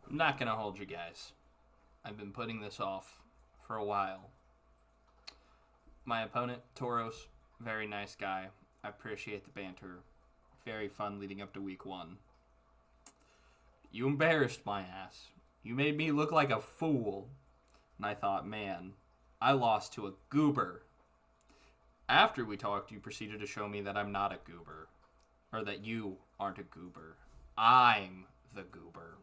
I'm not going to hold you guys. I've been putting this off for a while. My opponent, Tauros, very nice guy. I appreciate the banter. Very fun leading up to week 1. You embarrassed my ass. You made me look like a fool. And I thought, man, I lost to a goober. After we talked, you proceeded to show me that I'm not a goober. Or that you aren't a goober. I'm the goober.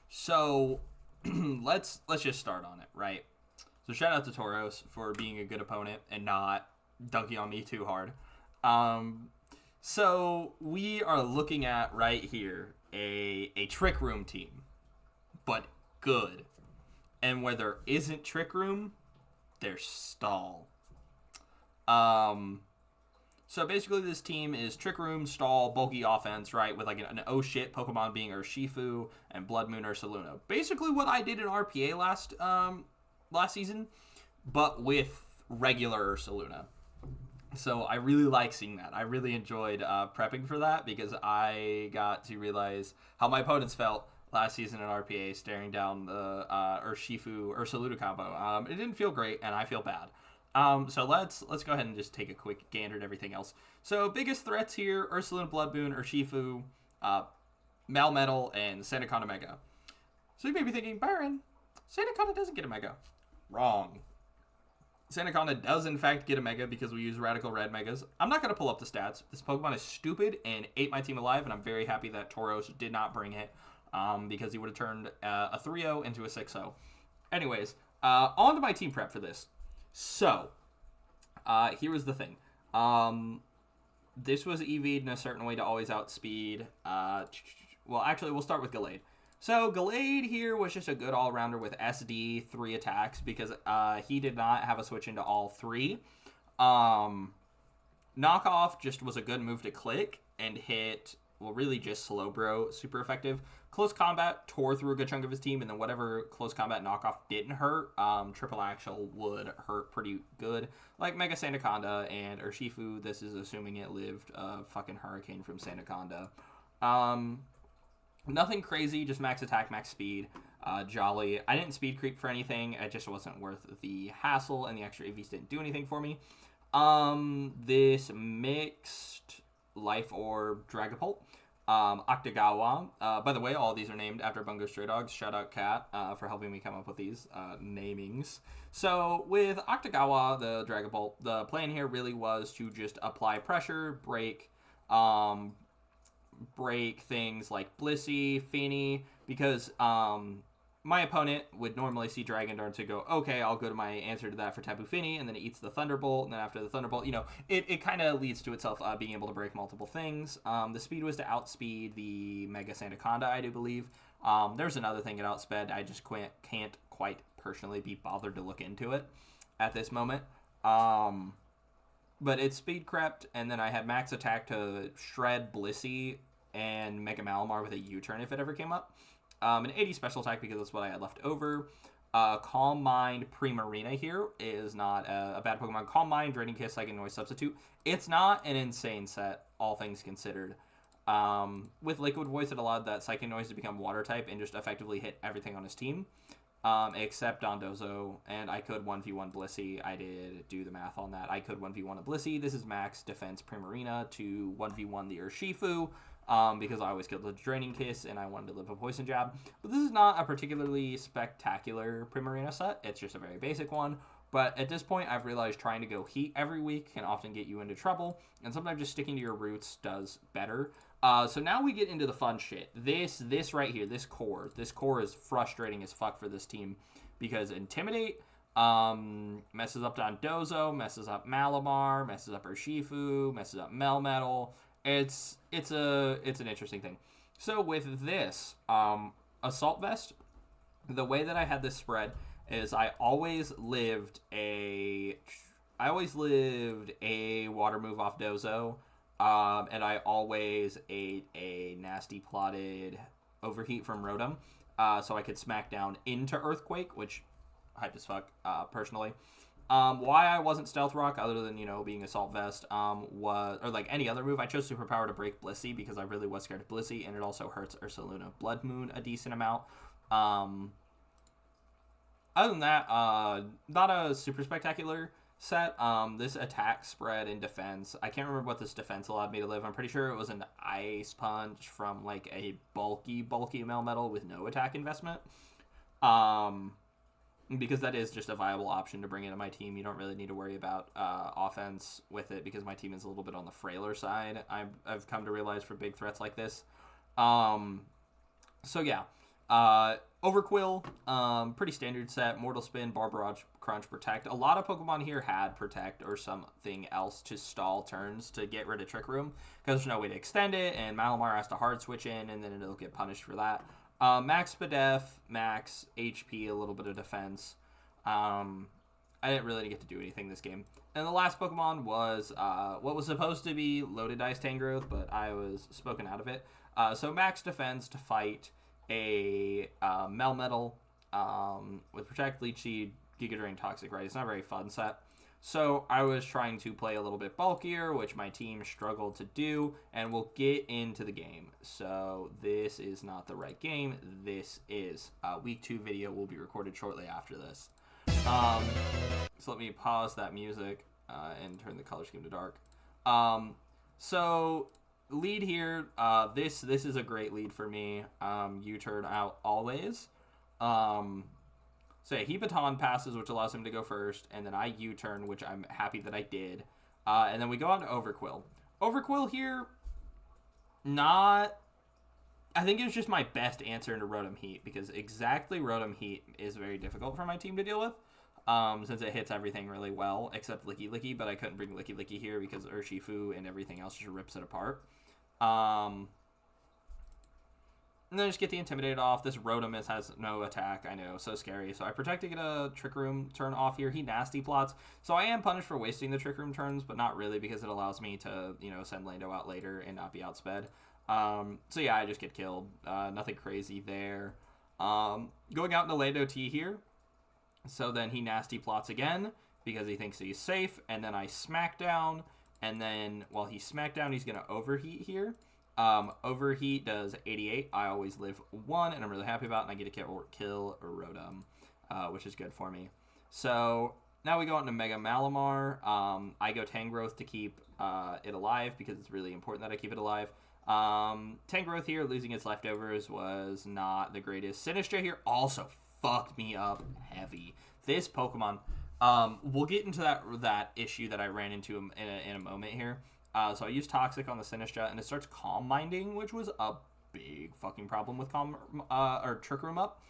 So, let's just start on it, right? So shout out to Tauros for being a good opponent and not dunking on me too hard. So we are looking at right here a Trick Room team, but good. And where there isn't Trick Room, there's Stall. So basically this team is Trick Room, Stall, bulky offense, right? With like an oh shit Pokemon being Urshifu and Blood Moon Ursaluna. Basically what I did in RPA last season, but with regular Ursaluna. So I really like seeing that. I really enjoyed prepping for that because I got to realize how my opponents felt last season in RPA staring down the Urshifu Ursaluna combo. It didn't feel great, and I feel bad. So let's go ahead and just take a quick gander at everything else. So biggest threats here: Ursaluna, Blood Moon, Urshifu, Melemtal, and Sandaconda Mega. So you may be thinking, Byron, Sandaconda doesn't get a Mega. Wrong. Sandaconda does in fact get a Mega because we use Radical Red Megas. I'm not going to pull up the stats. This Pokemon is stupid and ate my team alive, and I'm very happy that Tauros did not bring it because he would have turned a 3-0 into a 6-0. Anyways, on to my team prep for this. So, here was the thing. This was EV'd in a certain way to always outspeed. Well, actually, we'll start with Gallade. So, Gallade here was just a good all-rounder with SD, 3 attacks, because he did not have a switch into all 3. Knockoff just was a good move to click and hit, well, really just Slowbro, super effective. Close Combat tore through a good chunk of his team, and then whatever Close Combat Knockoff didn't hurt, Triple Axel would hurt pretty good. Like Mega Sandaconda and Urshifu, this is assuming it lived a fucking hurricane from Sandaconda. Nothing crazy, just max attack, max speed. Jolly. I didn't speed creep for anything. It just wasn't worth the hassle, and the extra EVs didn't do anything for me. This mixed Life Orb Dragapult. Octagawa. By the way, all these are named after Bungo Stray Dogs. Shout out Kat for helping me come up with these namings. So with Octagawa, the Dragapult, the plan here really was to just apply pressure, break things like Blissey, Feeny, because my opponent would normally see Dragon Dart to go, okay, I'll go to my answer to that for Tapu Fini, and then it eats the Thunderbolt, and then after the Thunderbolt, it kind of leads to itself being able to break multiple things. The speed was to outspeed the Mega Sandaconda, I do believe. There's another thing it outsped. I just can't quite personally be bothered to look into it at this moment. But it speed crept, and then I had max attack to shred Blissey and Mega Malamar with a U-turn if it ever came up. An 80 special attack because that's what I had left over. Calm Mind Primarina here is not a bad Pokemon. Calm Mind, Draining Kiss, Psychic Noise Substitute. It's not an insane set, all things considered. With Liquid Voice, it allowed that Psychic Noise to become Water type and just effectively hit everything on his team. Except Dondozo, and I could 1v1 Blissey. I did do the math on that. I could 1v1 a Blissey. This is max defense Primarina to 1v1 the Urshifu, because I always killed the Draining Kiss and I wanted to live a Poison Jab. But this is not a particularly spectacular Primarina set. It's just a very basic one. But at this point, I've realized trying to go Heat every week can often get you into trouble, and sometimes just sticking to your roots does better. So now we get into the fun shit. This right here, this core is frustrating as fuck for this team because Intimidate messes up Dondozo, messes up Malamar, messes up Urshifu, messes up Melmetal. It's an interesting thing. So with this Assault Vest, the way that I had this spread is I always lived a water move off Dozo. And I always ate a nasty plotted Overheat from Rotom, so I could smack down into Earthquake, which hype as fuck, personally. Why I wasn't Stealth Rock, other than, being Assault Vest, was, or like any other move, I chose Superpower to break Blissey because I really was scared of Blissey, and it also hurts Ursaluna Blood Moon a decent amount. Other than that, not a super spectacular set. This attack spread and defense, I can't remember what this defense allowed me to live. I'm pretty sure it was an Ice Punch from like a bulky Melmetal with no attack investment. Because that is just a viable option to bring into my team. You don't really need to worry about offense with it because my team is a little bit on the frailer side. I've come to realize for big threats like this. So yeah, Overquill, pretty standard set. Mortal Spin, Barbarage, Crunch, Protect. A lot of Pokemon here had Protect or something else to stall turns to get rid of Trick Room because there's no way to extend it, and Malamar has to hard switch in, and then it'll get punished for that. Max Spadef, max HP, a little bit of defense. I didn't really get to do anything this game. And the last Pokemon was what was supposed to be Loaded Dice Tangrowth, but I was spoken out of it. So max defense to fight a Melmetal with Protect, Leech Seed, Giga Drain, Toxic, right? It's not a very fun set. So I was trying to play a little bit bulkier, which my team struggled to do, and we'll get into the game. So this is not the right game. This is week 2 video will be recorded shortly after this. So let me pause that music and turn the color scheme to dark. So lead here, this is a great lead for me. U-turn out always. So yeah, he baton passes, which allows him to go first, and then I U-turn, which I'm happy that I did. And then we go on to Overquill. Overquill here, I think it was just my best answer into Rotom Heat, because exactly Rotom Heat is very difficult for my team to deal with, since it hits everything really well, except Licky Licky, but I couldn't bring Licky Licky here because Urshifu and everything else just rips it apart. And then just get the Intimidated off. This Rotom has no attack. I know, so scary. So I protect to get a Trick Room turn off here. He Nasty Plots. So I am punished for wasting the Trick Room turns, but not really because it allows me to, send Lando out later and not be outsped. So yeah, I just get killed. Nothing crazy there. Going out into Lando T here. So then he Nasty Plots again because he thinks he's safe. And then I Smackdown. And then while he's Smackdown, he's going to Overheat here. Overheat does 88. I always live 1, and I'm really happy about it, and I get to kill Rotom, which is good for me. So now we go on to Mega Malamar. I go Tangrowth to keep it alive because it's really important that I keep it alive. Tangrowth here, losing its leftovers was not the greatest. Sinistra here also fucked me up heavy. This Pokemon, we'll get into that issue that I ran into in a moment here. So I use Toxic on the Sinistra, and it starts Calm Minding, which was a big fucking problem with Trick Room up.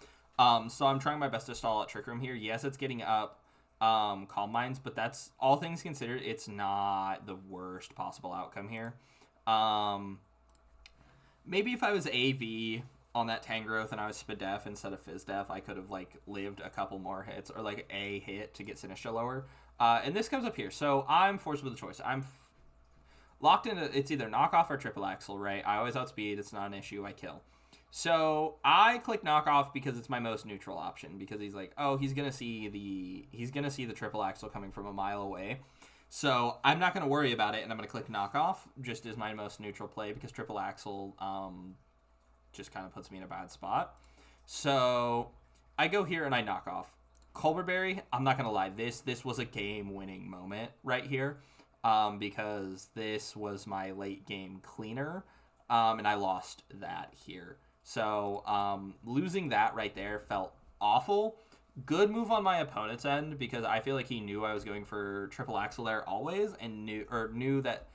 So I'm trying my best to stall out Trick Room here. Yes, it's getting up Calm Minds, but that's, all things considered, it's not the worst possible outcome here. Maybe if I was AV on that Tangrowth and I was Spadef instead of Fizdef, I could have, lived a couple more hits, or, a hit to get Sinistra lower. And this comes up here. So I'm forced with a choice. I'm locked into, it's either knockoff or triple axle, right? I always outspeed. It's not an issue. I kill. So I click knockoff because it's my most neutral option, because he's like, oh, he's gonna see the triple axle coming from a mile away. So I'm not gonna worry about it, and I'm gonna click knockoff just as my most neutral play, because triple axle just kind of puts me in a bad spot. So I go here and I knock off. Colberberry, I'm not gonna lie, this was a game-winning moment right here. Because this was my late game cleaner, and I lost that here. So losing that right there felt awful. Good move on my opponent's end, because I feel like he knew I was going for triple axle there always, and knew that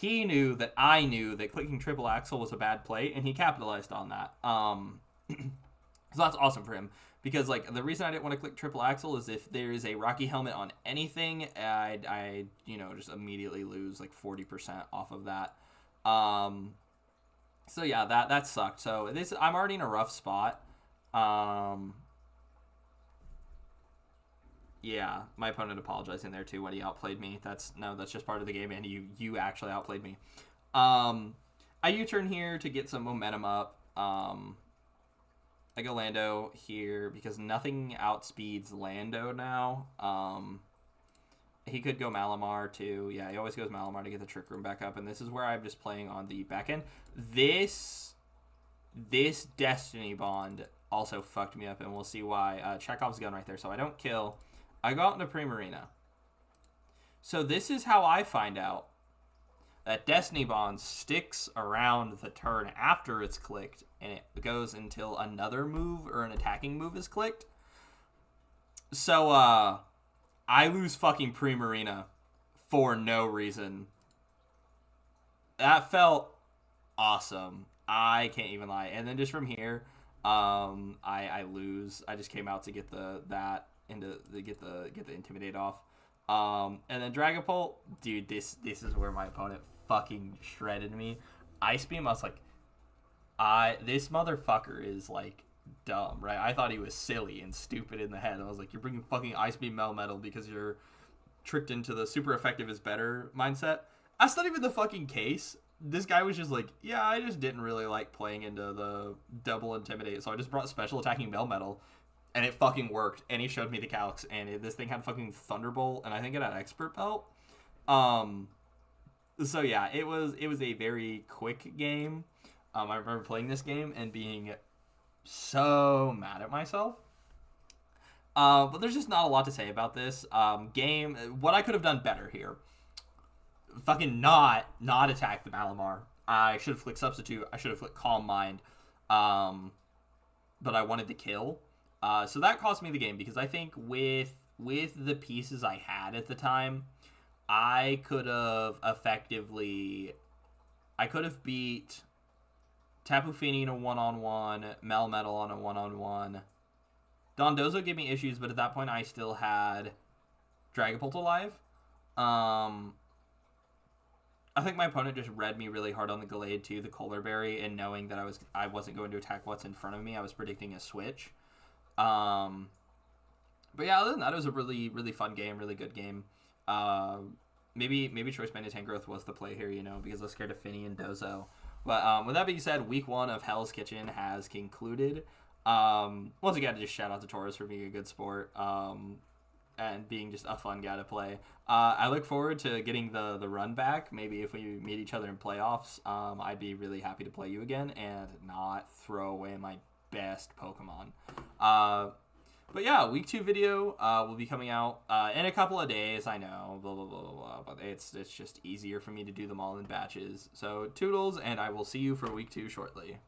I knew that clicking triple axle was a bad play, and he capitalized on that. So that's awesome for him. Because, the reason I didn't want to click triple axle is if there is a Rocky Helmet on anything, I just immediately lose, 40% off of that. So, yeah, that sucked. So, I'm already in a rough spot. Yeah, my opponent apologizing there, too, when he outplayed me. That's just part of the game, and you actually outplayed me. I U-turn here to get some momentum up. I go Lando here because nothing outspeeds Lando now. He could go Malamar too. Yeah, he always goes Malamar to get the Trick Room back up. And this is where I'm just playing on the back end. This Destiny Bond also fucked me up, and we'll see why. Chekhov's gun right there, so I don't kill. I go out into Primarina. So this is how I find out that Destiny Bond sticks around the turn after it's clicked, and it goes until another move or an attacking move is clicked. So, I lose fucking Primarina for no reason. That felt awesome. I can't even lie. And then just from here, I lose. I just came out to get get the Intimidate off. And then Dragapult, dude, this is where my opponent fucking shredded me. Ice Beam, I was like, this motherfucker is like dumb, right? I thought he was silly and stupid in the head. I was like, you're bringing fucking Ice Beam Melemtal because you're tricked into the super effective is better mindset. That's not even the fucking case. This guy was just like, yeah, I just didn't really like playing into the double Intimidate, so I just brought special attacking Melemtal, and it fucking worked, and he showed me the calcs, and this thing had fucking Thunderbolt, and I think it had Expert Belt. So yeah, it was a very quick game. I remember playing this game and being so mad at myself. But there's just not a lot to say about this game. What I could have done better here. Fucking not attack the Malamar. I should have flicked Substitute. I should have flicked Calm Mind. But I wanted to kill. So that cost me the game, because I think with the pieces I had at the time, I could have beat Tapu Fini in a one-on-one, Melmetal on a one-on-one. Dondozo gave me issues, but at that point I still had Dragapult alive. I think my opponent just read me really hard on the Gallade too, the Kohler Berry, and knowing that I wasn't going to attack what's in front of me, I was predicting a switch. But yeah, other than that, it was a really, really fun game, really good game. Maybe Choice Banded Tangrowth was the play here, because I was scared of Finny and Dozo. But with that being said, week 1 of Hell's Kitchen has concluded. Once again, just shout out to Tauros for being a good sport. And being just a fun guy to play. I look forward to getting the run back. Maybe if we meet each other in playoffs, I'd be really happy to play you again and not throw away my best Pokemon. But yeah, week 2 video will be coming out in a couple of days. I know, blah, blah, blah, blah, blah, but it's just easier for me to do them all in batches. So toodles, and I will see you for week 2 shortly.